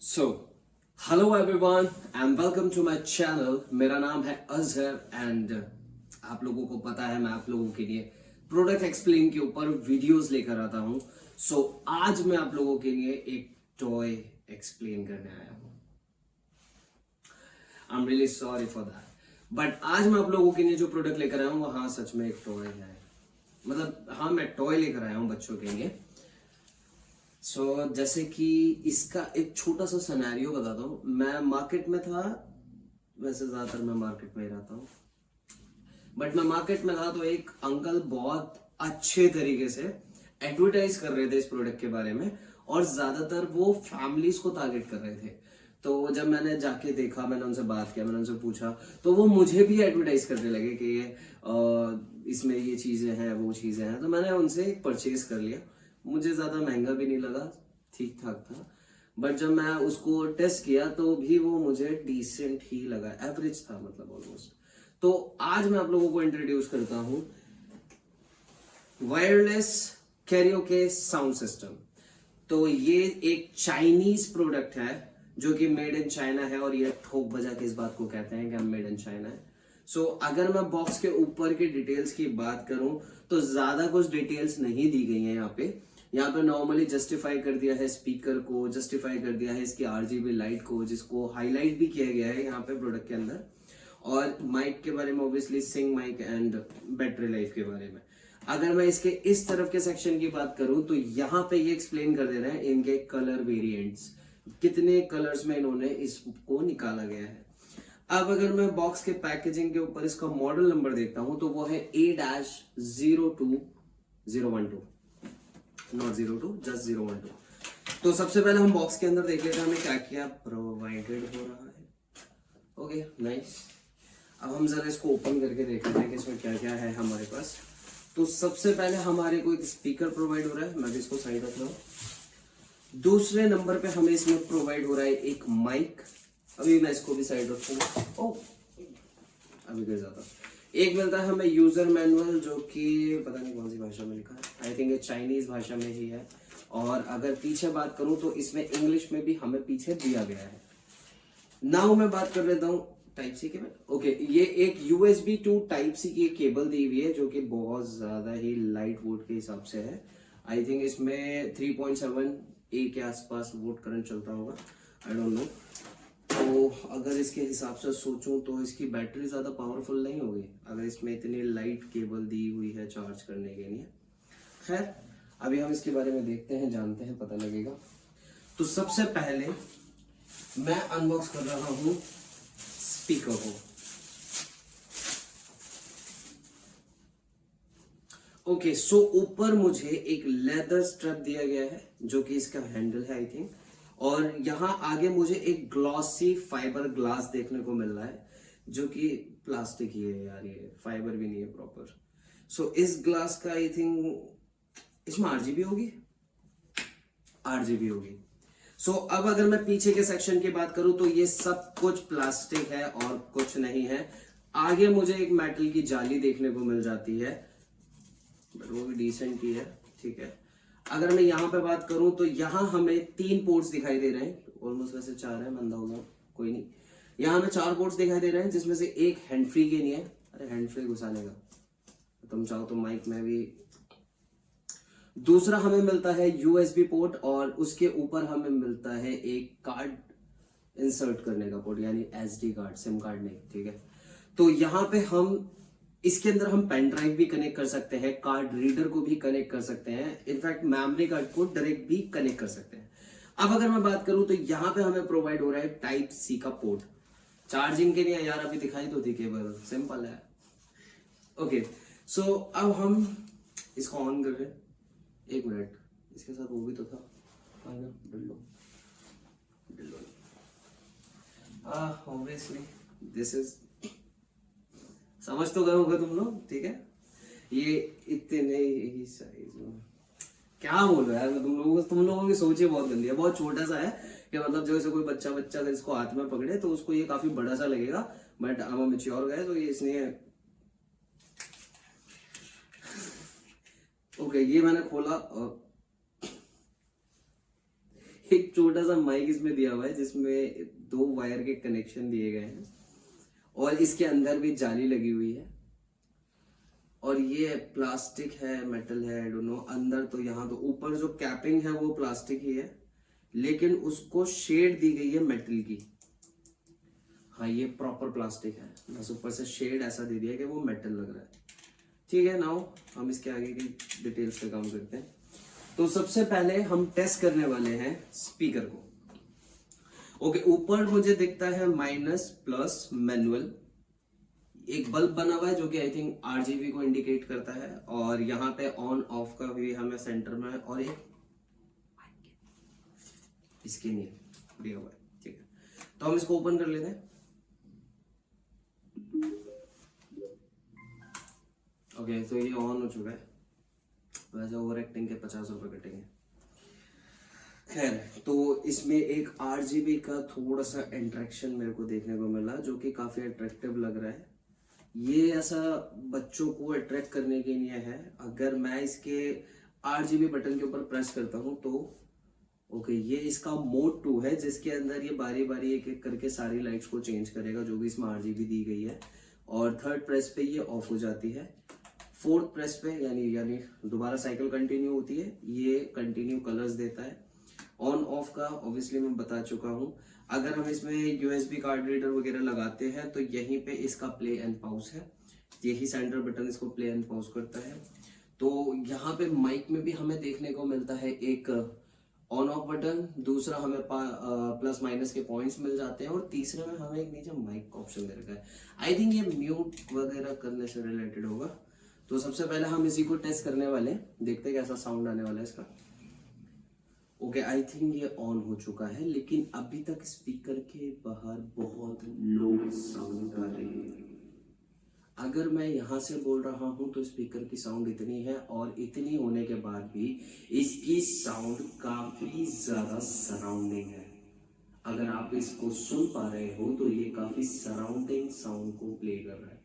So hello everyone and welcome to my channel. मेरा नाम है अजहर एंड आप लोगों को पता है मैं आप लोगों के लिए प्रोडक्ट एक्सप्लेन के ऊपर वीडियोस लेकर आता हूं। सो आज मैं आप लोगों के लिए एक टॉय एक्सप्लेन करने आया हूं। I am really sorry for that, but आज मैं आप लोगों के लिए जो प्रोडक्ट लेकर आया हूं वो हाँ सच में एक टॉय है। मतलब हाँ मैं टॉय लेकर आया हूं बच्चों के लिए। जैसे कि इसका एक छोटा सा सिनेरियो बताता हूँ। मैं मार्केट में था, वैसे ज्यादातर मैं मार्केट में ही रहता हूँ, बट मैं मार्केट में था तो एक अंकल बहुत अच्छे तरीके से एडवर्टाइज कर रहे थे इस प्रोडक्ट के बारे में, और ज्यादातर वो फैमिलीज को टारगेट कर रहे थे। तो जब मैंने जाके देखा, मैंने उनसे बात किया, मैंने उनसे पूछा, तो वो मुझे भी एडवर्टाइज करने लगे कि ये इसमें ये चीजें हैं, वो चीजें हैं। तो मैंने उनसे परचेज कर लिया। मुझे ज्यादा महंगा भी नहीं लगा, ठीक ठाक था। बट जब मैं उसको टेस्ट किया तो भी वो मुझे डिसेंट ही लगा, एवरेज था मतलब ऑलमोस्ट। तो आज मैं आप लोगों को इंट्रोड्यूस करता हूं वायरलेस कैरियोके साउंड सिस्टम। तो ये एक चाइनीज प्रोडक्ट है जो कि मेड इन चाइना है, और ये ठोक बजा के इस बात को कहते हैं कि हम मेड इन चाइना है। अगर मैं बॉक्स के ऊपर के डिटेल्स की बात करूं तो ज्यादा कुछ डिटेल्स नहीं दी गई है यहाँ पे नॉर्मली जस्टिफाई कर दिया है स्पीकर को, जस्टिफाई कर दिया है इसकी आरजीबी लाइट को, जिसको हाईलाइट भी किया गया है यहाँ पे प्रोडक्ट के अंदर, और माइक के बारे में obviously sing mic and battery life के बारे में। अगर मैं इसके इस तरफ के सेक्शन की बात करूं तो यहाँ पे ये एक्सप्लेन कर दे रहे हैं इनके कलर वेरिएंट्स, कितने कलर्स में इन्होंने इसको निकाला गया है। अब अगर मैं बॉक्स के पैकेजिंग के ऊपर इसका मॉडल नंबर देखता हूं तो वो है A-02012, नॉट 02, जस्ट 012। तो सबसे पहले हम बॉक्स के अंदर देख लेते हैं हमें क्या क्या प्रोवाइडेड हो रहा है। Okay nice. अब हम जरा इसको ओपन करके देख लेते हैं कि इसमें क्या क्या है हमारे पास। तो सबसे पहले हमारे को एक स्पीकर प्रोवाइड हो रहा है, मैं भी इसको साइड रख रहा हूं। दूसरे नंबर पे हमें इसमें प्रोवाइड हो रहा है एक माइक, अभी मैं इसको भी साइड रखूंगा। ओ अभी गिर जाता। एक मिलता है हमें यूजर मैनुअल, जो कि पता नहीं कौन सी भाषा में लिखा है, आई थिंक ये चाइनीज भाषा में ही है। और अगर पीछे बात करूं तो इसमें इंग्लिश में भी हमें पीछे दिया गया है। नाउ मैं बात कर लेता हूं टाइप सी के में। ओके, ये एक USB टू टाइप सी की केबल दी हुई है जो कि बहुत ज्यादा ही लाइट वोट के हिसाब से है। आई थिंक इसमें 3.7 A के आसपास वोट करंट चलता होगा, आई डोंट नो। तो अगर इसके हिसाब से सोचूं तो इसकी बैटरी ज्यादा पावरफुल नहीं होगी अगर इसमें इतनी लाइट केबल दी हुई है चार्ज करने के लिए। खैर अभी हम इसके बारे में देखते हैं, जानते हैं, पता लगेगा। तो सबसे पहले मैं अनबॉक्स कर रहा हूं स्पीकर को। ओके, ऊपर मुझे एक लेदर स्ट्रैप दिया गया है जो कि इसका हैंडल है आई थिंक, और यहां आगे मुझे एक ग्लॉसी फाइबर ग्लास देखने को मिल रहा है जो कि प्लास्टिक ही है यार, ये फाइबर भी नहीं है प्रॉपर। इस ग्लास का आई थिंक इसमें आरजीबी होगी। अब अगर मैं पीछे के सेक्शन की बात करूं तो ये सब कुछ प्लास्टिक है और कुछ नहीं है। आगे मुझे एक मेटल की जाली देखने को मिल जाती है, बट वो भी डिसेंट ही है, ठीक है। अगर मैं यहाँ पे बात करूं तो यहाँ हमें 3 पोर्ट्स दिखाई दे रहे हैं, ऑलमोस्ट वैसे 4 है, मंदा होगा कोई नहीं। यहाँ हमें 4 पोर्ट्स दिखाई दे रहे हैं जिसमें से एक हैंड फ्री के लिए है। अरे हैंड फ्री घुसाने का तुम चाहो तो माइक में भी। दूसरा हमें मिलता है USB पोर्ट, और उसके ऊपर हमें मिलता है एक कार्ड इंसर्ट करने का पोर्ट, यानी SD कार्ड, सिम कार्ड नहीं, ठीक है। तो यहाँ पे हम इसके अंदर हम पेन ड्राइव भी कनेक्ट कर सकते हैं, कार्ड रीडर को भी कनेक्ट कर सकते हैं, इनफैक्ट मेमोरी कार्ड को डायरेक्ट भी कनेक्ट कर सकते हैं। अब अगर मैं बात करूं तो यहाँ पे हमें प्रोवाइड हो रहा है टाइप सी का पोर्ट चार्जिंग के लिए। यार अभी दिखाई तो थी केबल, सिंपल है। ओके, अब हम इसको ऑन कर रहे हैं। एक मिनट, इसके साथ वो भी तो था ऑब्वियसली दिस इज, समझ तो गए होंगे तुम लोग, ठीक है। ये इतने ही साइज में, क्या बोलो यार मैं तुम लोगों की सोच ही बहुत गंदी है। बहुत छोटा सा है कि मतलब जैसे कोई बच्चा अगर इसको हाथ में पकड़े तो उसको ये काफी बड़ा सा लगेगा, बट हम मैच्योर गए तो ये इसलिए। ओके, ये मैंने खोला, एक छोटा सा माइक इसमें दिया हुआ है जिसमें 2 वायर के कनेक्शन दिए गए हैं और इसके अंदर भी जाली लगी हुई है और ये प्लास्टिक है मेटल है आई डोंट नो। अंदर तो यहाँ तो ऊपर जो कैपिंग है वो प्लास्टिक ही है लेकिन उसको शेड दी गई है मेटल की। हाँ ये प्रॉपर प्लास्टिक है, बस ऊपर से शेड ऐसा दे दिया कि वो मेटल लग रहा है। ठीक है, नाउ हम इसके आगे की डिटेल्स पे काम करते हैं। तो सबसे पहले हम टेस्ट करने वाले हैं स्पीकर को। ओके, ऊपर मुझे दिखता है माइनस प्लस मैनुअल, एक बल्ब बना हुआ है जो कि आई थिंक आरजीबी को इंडिकेट करता है और यहाँ पे ऑन ऑफ का भी हमें सेंटर में है और एक इसके लिए दिया हुआ है। ठीक है, तो हम इसको ओपन कर लेते हैं। ओके, तो ये ऑन हो चुका है। वैसे ओवर एक्टिंग के 50 रुपए कटेंगे। खैर, तो इसमें एक आरजीबी का थोड़ा सा इंटरेक्शन मेरे को देखने को मिला जो कि काफी अट्रैक्टिव लग रहा है। ये ऐसा बच्चों को अट्रैक्ट करने के लिए है। अगर मैं इसके आरजीबी बटन के ऊपर प्रेस करता हूं तो ओके, ये इसका मोड 2 है जिसके अंदर ये बारी बारी एक एक करके सारी लाइट्स को चेंज करेगा जो भी इसमें आरजीबी दी गई है। और थर्ड प्रेस पे ये ऑफ हो जाती है। फोर्थ प्रेस पे यानी दोबारा साइकिल कंटिन्यू होती है, ये कंटिन्यू कलर्स देता है। ऑन ऑफ का ऑब्वियसली मैं बता चुका हूँ। अगर हम इसमें यूएसबी कार्ड रीडर वगैरह लगाते हैं तो यहीं पे इसका प्ले एंड पॉज है, यही सेंटर बटन इसको प्ले एंड पॉज करता है। तो यहाँ पे माइक में भी हमें देखने को मिलता है एक ऑन ऑफ बटन, दूसरा हमें प्लस माइनस के पॉइंट्स मिल जाते हैं और तीसरे में हमें एक नीचे माइक का ऑप्शन दे रखा है। आई थिंक ये म्यूट वगैरह करने से रिलेटेड होगा। तो सबसे पहले हम इसी को टेस्ट करने वाले हैं, देखते हैं कैसा साउंड आने वाला है इसका। ओके, आई थिंक ये ऑन हो चुका है लेकिन अभी तक स्पीकर के बाहर बहुत लो साउंड आ रही है। अगर मैं यहाँ से बोल रहा हूँ तो स्पीकर की साउंड इतनी है और इतनी होने के बाद भी इसकी साउंड काफी ज्यादा सराउंडिंग है। अगर आप इसको सुन पा रहे हो तो ये काफी सराउंडिंग साउंड को प्ले कर रहा है।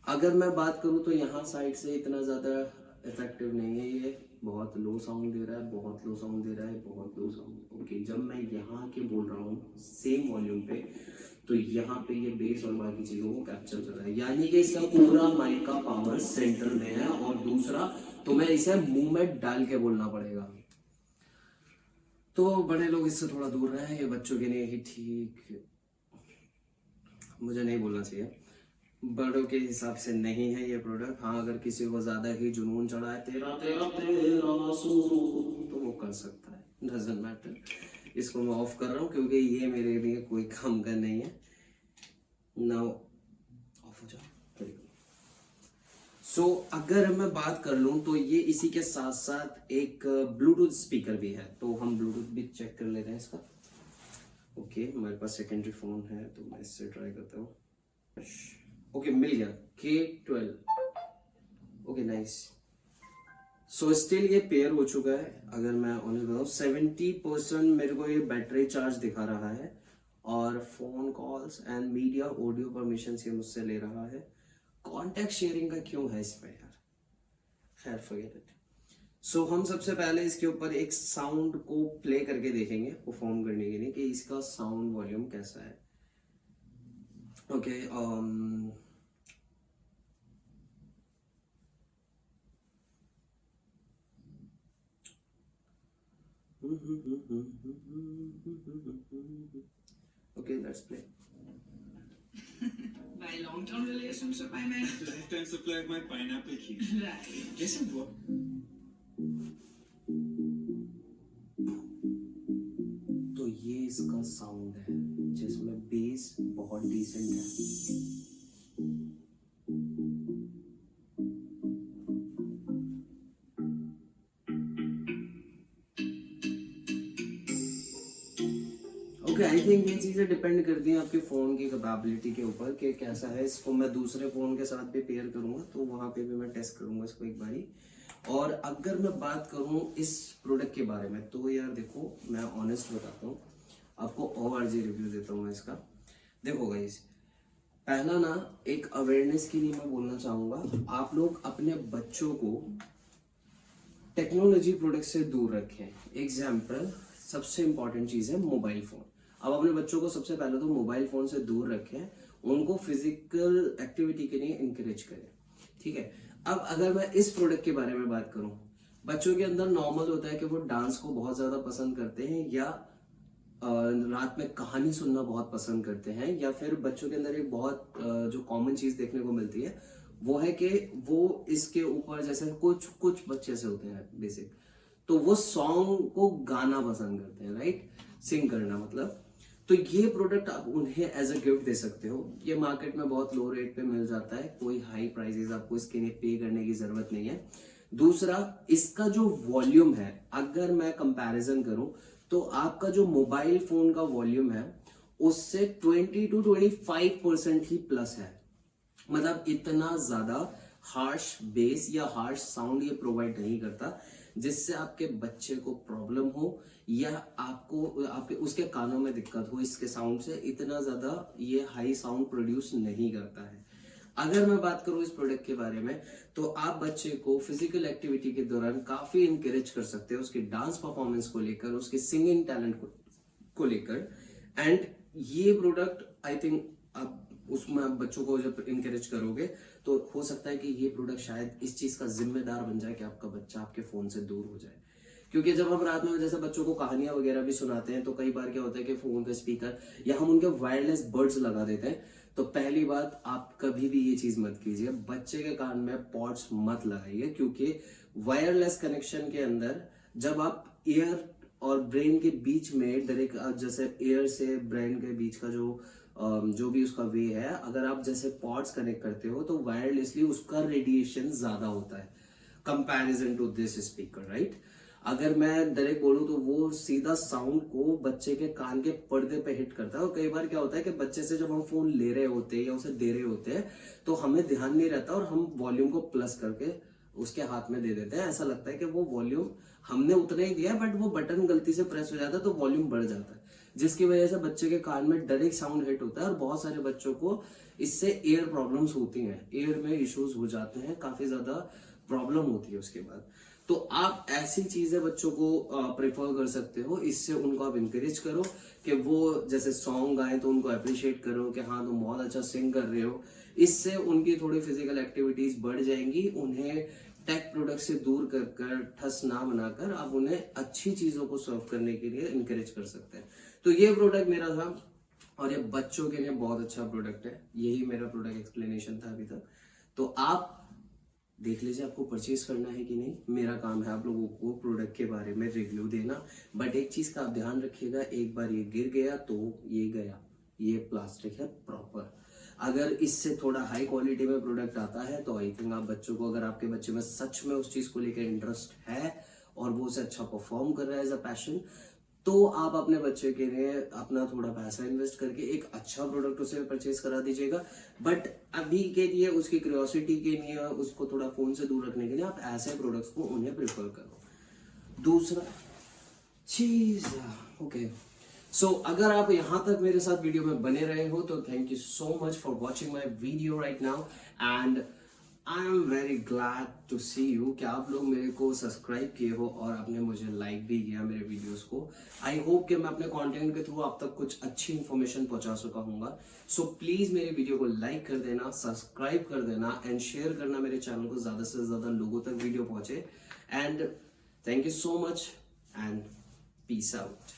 अगर मैं बात करूँ तो यहाँ साइड से इतना ज्यादा इफेक्टिव नहीं है, ये बहुत लो साउंड दे रहा है, बहुत लो साउंड दे रहा है, बहुत लो साउंड। ओके, जब मैं यहाँ के बोल रहा हूँ सेम वॉल्यूम पे तो यहाँ पे ये बेस और बाकी चीजों को कैप्चर कर रहा है, यानी कि इसका पूरा माइक का पावर सेंटर में है। और दूसरा तो मैं इसे मुंह में डाल के बोलना पड़ेगा। तो बड़े लोग इससे थोड़ा दूर रहे, ये बच्चों के लिए ही ठीक, मुझे नहीं बोलना चाहिए, बड़ों के हिसाब से नहीं है ये प्रोडक्ट। हाँ, अगर किसी को ज्यादा ही जुनून चढ़ा है तेरा तेरा तेरा सुरू तो वो कर सकता है, डजंट मैटर। इसको मैं ऑफ कर रहा हूँ क्योंकि ये मेरे लिए कोई काम का नहीं है। नाउ ऑफ हो जाओ। सो अगर मैं बात कर लूँ तो ये इसी के साथ साथ एक ब्लूटूथ स्पीकर भी है, तो हम ब्लूटूथ भी चेक कर लेते हैं इसका। ओके, हमारे पास सेकेंडरी फोन है तो मैं इससे ट्राई करता हूँ। ओके, मिल गया K12। Okay, nice. So still ये पेयर हो चुका है। अगर मैं ऑनेस्ट बताऊँ 70% मेरे को ये बैटरी चार्ज दिखा रहा है और phone calls and media audio permission ये मुझसे ले रहा है। कॉन्टेक्ट शेयरिंग का क्यों है इसमें यार, खैर फॉरगेट इट। सो हम सबसे पहले इसके ऊपर एक साउंड को प्ले करके देखेंगे परफॉर्म करने के लिए कि इसका साउंड वॉल्यूम कैसा है। Okay, okay, let's play. By long-term relationship, I meant. Lifetime supply of my pineapple key. Right. Listen, what? तो ये इसका साउंड है जिसमें बेस बहुत डिसेंट है। ओके, आई थिंक ये चीजें डिपेंड करती हैं आपके फोन की कैपेबिलिटी के ऊपर कि कैसा है। इसको मैं दूसरे फोन के साथ भी पेयर करूंगा तो वहां पे भी मैं टेस्ट करूंगा इसको एक बारी। और अगर मैं बात करूं इस प्रोडक्ट के बारे में तो यार देखो, मैं ऑनेस्ट बताता हूँ आपको, ORG रिव्यू देता हूँ मैं इसका। देखो गाइस, पहला ना एक अवेयरनेस के लिए मैं बोलना चाहूंगा, आप लोग अपने बच्चों को टेक्नोलॉजी प्रोडक्ट से दूर रखें। एग्जाम्पल सबसे इंपॉर्टेंट चीज है मोबाइल फोन। अब अपने बच्चों को सबसे पहले तो मोबाइल फोन से दूर रखें, उनको फिजिकल एक्टिविटी के लिए इंकरेज करें, ठीक है। अब अगर मैं इस प्रोडक्ट के बारे में बात करूं, बच्चों के अंदर नॉर्मल होता है कि वो डांस को बहुत ज्यादा पसंद करते हैं, या रात में कहानी सुनना बहुत पसंद करते हैं, या फिर बच्चों के अंदर एक बहुत जो कॉमन चीज देखने को मिलती है वो है कि वो इसके ऊपर, जैसे कुछ कुछ बच्चे से होते हैं बेसिक, तो वो सॉन्ग को गाना पसंद करते हैं, राइट, सिंग करना मतलब। तो ये प्रोडक्ट आप उन्हें एज अ गिफ्ट दे सकते हो। ये मार्केट में बहुत लो रेट पे मिल जाता है, कोई हाई प्राइसेस आपको इसके लिए पे करने की जरूरत नहीं है। दूसरा, इसका जो वॉल्यूम है, अगर मैं कंपैरिजन करूं तो आपका जो मोबाइल फोन का वॉल्यूम है उससे 20 to 25% ही प्लस है। मतलब इतना ज्यादा हार्श बेस या हार्श साउंड ये प्रोवाइड नहीं करता जिससे आपके बच्चे को प्रॉब्लम हो या आपको आपके उसके कानों में दिक्कत हो। इसके साउंड से इतना ज्यादा ये हाई साउंड प्रोड्यूस नहीं करता है। अगर मैं बात करूं इस प्रोडक्ट के बारे में, तो आप बच्चे को फिजिकल एक्टिविटी के दौरान काफी इंकरेज कर सकते हो, उसके डांस परफॉर्मेंस को लेकर, उसके सिंगिंग टैलेंट को लेकर। एंड ये प्रोडक्ट आई थिंक आप उसमें आप बच्चों को जब इंकरेज करोगे तो हो सकता है कि ये प्रोडक्ट शायद इस चीज का जिम्मेदार बन जाए कि आपका बच्चा आपके फोन से दूर हो जाए। क्योंकि जब हम रात में जैसे बच्चों को कहानियां वगैरह भी सुनाते हैं तो कई बार क्या होता है कि फोन का स्पीकर या हम उनके वायरलेस बड्स लगा देते हैं। तो पहली बात, आप कभी भी ये चीज मत कीजिए, बच्चे के कान में पॉड्स मत लगाइए, क्योंकि वायरलेस कनेक्शन के अंदर जब आप ईयर और ब्रेन के बीच में डायरेक्ट, जैसे ईयर से ब्रेन के बीच का जो भी उसका वे है, अगर आप जैसे पॉड्स कनेक्ट करते हो तो वायरलेसली उसका रेडिएशन ज्यादा होता है comparison to this speaker, right. अगर मैं डायरेक्ट बोलूं तो वो सीधा साउंड को बच्चे के कान के पर्दे पे हिट करता है। और कई बार क्या होता है कि बच्चे से जब हम फोन ले रहे होते हैं या उसे दे रहे होते हैं तो हमें ध्यान नहीं रहता और हम वॉल्यूम को प्लस करके उसके हाथ में दे देते हैं। ऐसा लगता है कि वो वॉल्यूम हमने उतना ही दिया है, बट वो बटन गलती से प्रेस हो जाता है तो वॉल्यूम बढ़ जाता है, जिसकी वजह से बच्चे के कान में डायरेक्ट साउंड हिट होता है। और बहुत सारे बच्चों को इससे ईयर प्रॉब्लम्स होती हैं, ईयर में इश्यूज हो जाते हैं, काफी ज्यादा प्रॉब्लम होती है उसके बाद। तो आप ऐसी चीजें बच्चों को प्रेफर कर सकते हो, इससे उनको आप इंकरेज करो कि वो जैसे सॉन्ग गाएं तो उनको अप्रिशिएट करो कि हाँ तुम बहुत अच्छा सिंग कर रहे हो। इससे उनकी थोड़ी फिजिकल एक्टिविटीज बढ़ जाएंगी। उन्हें टेक प्रोडक्ट से दूर कर ठस ना बनाकर आप उन्हें अच्छी चीजों को सर्व करने के लिए इंकरेज कर सकते हैं। तो ये प्रोडक्ट मेरा था और ये बच्चों के लिए बहुत अच्छा प्रोडक्ट है। यही मेरा प्रोडक्ट एक्सप्लेनेशन था अभी तक। तो आप देख लीजिए आपको परचेज करना है कि नहीं। मेरा काम है आप लोगों को प्रोडक्ट के बारे में रिव्यू देना, बट एक चीज का आप ध्यान रखिएगा, एक बार ये गिर गया तो ये गया। ये प्लास्टिक है प्रॉपर। अगर इससे थोड़ा हाई क्वालिटी में प्रोडक्ट आता है तो आई थिंक आप बच्चों को, अगर आपके बच्चे में सच में उस चीज को लेकर इंटरेस्ट है और वो उसे अच्छा परफॉर्म कर रहा है एज अ पैशन, तो आप अपने बच्चे के लिए अपना थोड़ा पैसा इन्वेस्ट करके एक अच्छा प्रोडक्ट उसे परचेज करा दीजिएगा। बट अभी के लिए उसकी क्यूरियोसिटी के लिए, उसको थोड़ा फोन से दूर रखने के लिए आप ऐसे प्रोडक्ट्स को उन्हें प्रेफर करो। दूसरा चीज, ओके, सो अगर आप यहां तक मेरे साथ वीडियो में बने रहे हो तो thank you so much for watching my video right now. And I am very glad to see you कि आप लोग मेरे को सब्सक्राइब किए हो और आपने मुझे लाइक भी किया मेरे वीडियोस को। आई होप कि मैं अपने कंटेंट के थ्रू आप तक कुछ अच्छी इन्फॉर्मेशन पहुंचा सका हूँगा। सो प्लीज मेरे वीडियो को लाइक कर देना, सब्सक्राइब कर देना एंड शेयर करना मेरे चैनल को ज्यादा से ज्यादा लोगों तक वीडियो पहुंचे। And thank you so much and peace out.